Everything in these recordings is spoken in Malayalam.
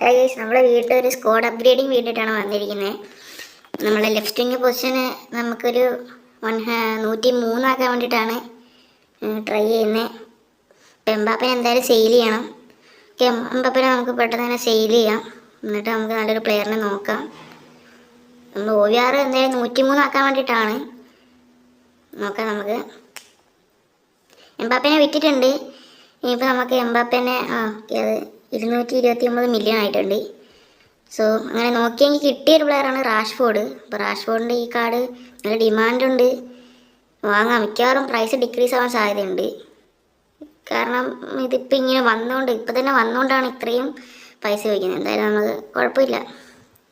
ഗൈസ്, നമ്മുടെ വീട്ടിൽ ഒരു സ്ക്വാഡ് അപ്ഗ്രേഡിങ് വേണ്ടിയിട്ടാണ് വന്നിരിക്കുന്നത്. നമ്മളെ ലെഫ്റ്റ് വിങ് പൊസിഷന് നമുക്കൊരു 103 ആക്കാൻ വേണ്ടിയിട്ടാണ് ട്രൈ ചെയ്യുന്നത്. ഇപ്പം എംബാപ്പനെ എന്തായാലും സെയിൽ ചെയ്യണം. എംബാപ്പനെ നമുക്ക് പെട്ടെന്ന് തന്നെ സെയിൽ ചെയ്യാം. എന്നിട്ട് നമുക്ക് നല്ലൊരു പ്ലെയറിനെ നോക്കാം. നമ്മൾ OVR എന്തായാലും 103 ആക്കാൻ വേണ്ടിയിട്ടാണ് നോക്കാം. നമുക്ക് എംബാപ്പനെ വിറ്റിട്ടുണ്ട്. ഇനിയിപ്പോൾ നമുക്ക് എംബാപ്പനെ അത് 229 മില്യൺ ആയിട്ടുണ്ട്. സോ അങ്ങനെ നോക്കിയെങ്കിൽ കിട്ടിയൊരു പ്ലെയറാണ് റാഷ്ഫോർഡ്. അപ്പോൾ റാഷ്ഫോർഡിൻ്റെ ഈ കാർഡ് നല്ല ഡിമാൻഡുണ്ട്, വാങ്ങാം. മിക്കവാറും പ്രൈസ് ഡിക്രീസ് ആവാൻ സാധ്യതയുണ്ട്. കാരണം ഇതിപ്പോൾ ഇങ്ങനെ വന്നുകൊണ്ട് ഇപ്പം തന്നെ വന്നുകൊണ്ടാണ് ഇത്രയും പൈസ വയ്ക്കുന്നത്. എന്തായാലും നമുക്ക് കുഴപ്പമില്ല.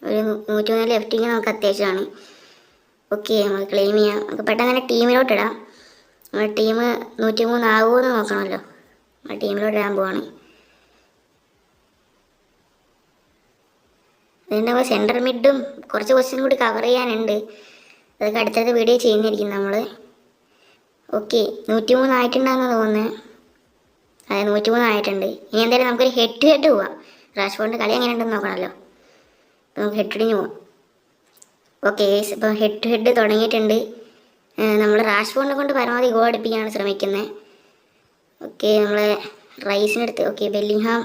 ഒരു 103 ലെഫ്റ്റ് നമുക്ക് അത്യാവശ്യമാണ്. ഓക്കെ, നമുക്ക് ക്ലെയിം ചെയ്യാം. നമുക്ക് പെട്ടെന്ന് തന്നെ ടീമിലോട്ട് ഇടാം. നമ്മുടെ ടീം 103 ആകുമോ എന്ന് നോക്കണമല്ലോ. നമ്മുടെ ടീമിലോട്ട് ഇടാൻ പോവാണ്. അതുകൊണ്ട് നമ്മൾ സെൻട്രൽ മിഡും കുറച്ച് ക്വസ്റ്റ്യൻ കൂടി കവർ ചെയ്യാനുണ്ട്. അതൊക്കെ അടുത്തടുത്ത വീഡിയോ ചെയ്യുന്നിരിക്കും നമ്മൾ. ഓക്കെ, 103 ആയിട്ടുണ്ടെന്ന് തോന്നുന്നത്. അതെ, 103 ആയിട്ടുണ്ട്. ഇനി എന്തായാലും നമുക്കൊരു ഹെഡ് ടു ഹെഡ് പോവാം. റാഷ്ഫോർഡിൻ്റെ കളി എങ്ങനെയുണ്ടെന്ന് നോക്കണമല്ലോ. നമുക്ക് ഹെഡ് ടു പോവാം. ഓക്കെ, ഇപ്പം ഹെഡ് ടു ഹെഡ് തുടങ്ങിയിട്ടുണ്ട്. നമ്മൾ റാഷ്ഫോർഡിനെ കൊണ്ട് പരമാവധി ഗോൾ അടിപ്പിക്കാനാണ് ശ്രമിക്കുന്നത്. ഓക്കെ, നമ്മളെ റൈസിനെടുത്ത്. ഓക്കെ, ബെല്ലിംഗ്ഹാം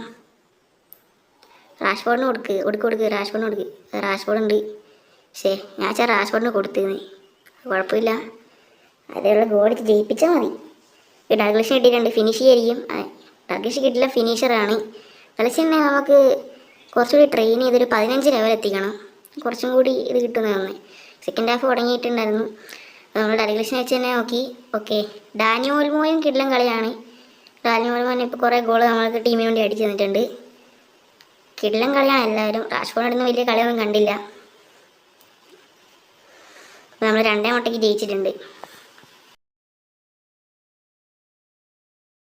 റാഷ്ഫോർഡിന് കൊടുക്ക് റാഷ്ഫോർഡിന് കൊടുക്ക്. റാഷ്ഫോർഡ് ഉണ്ട്. ശേ, ഞാൻ റാഷ്ഫോർഡിന് കൊടുത്തിരുന്നു. കുഴപ്പമില്ല, അതേയുള്ള ഗോൾ ജയിപ്പിച്ചാൽ മതി. ഡഗ്ലസ് കിട്ടിയിട്ടുണ്ട്, ഫിനിഷ് ചെയ്യായിരിക്കും. ഡഗ്ലസ് കിട്ടില്ല, ഫിനിഷറാണ്. ഡഗ്ലസിനെ നമുക്ക് കുറച്ചുകൂടി ട്രെയിൻ ചെയ്തൊരു 15 ലെവൽ എത്തിക്കണം. കുറച്ചും കൂടി ഇത് കിട്ടുമെന്ന് തോന്നുന്നത്. സെക്കൻഡ് ഹാഫ് തുടങ്ങിയിട്ടുണ്ടായിരുന്നു. നമ്മൾ ഡഗ്ലസിനെ വെച്ച് തന്നെ നോക്കി. ഓക്കെ, ഡാനി ഓൾമോയും കിടിലൻ കളിയാണ്. ഡാനി ഓൾമോനെ ഇപ്പോൾ കുറേ ഗോൾ നമ്മൾക്ക് ടീമിന് വേണ്ടി അടിച്ചു തന്നിട്ടുണ്ട്. കിടിലൻ കളിയാണ് എല്ലാവരും. റാഷ്ഫോർഡിന് വലിയ കളിയൊന്നും കണ്ടില്ല. നമ്മൾ 2 മുട്ടയ്ക്ക് ജയിച്ചിട്ടുണ്ട്.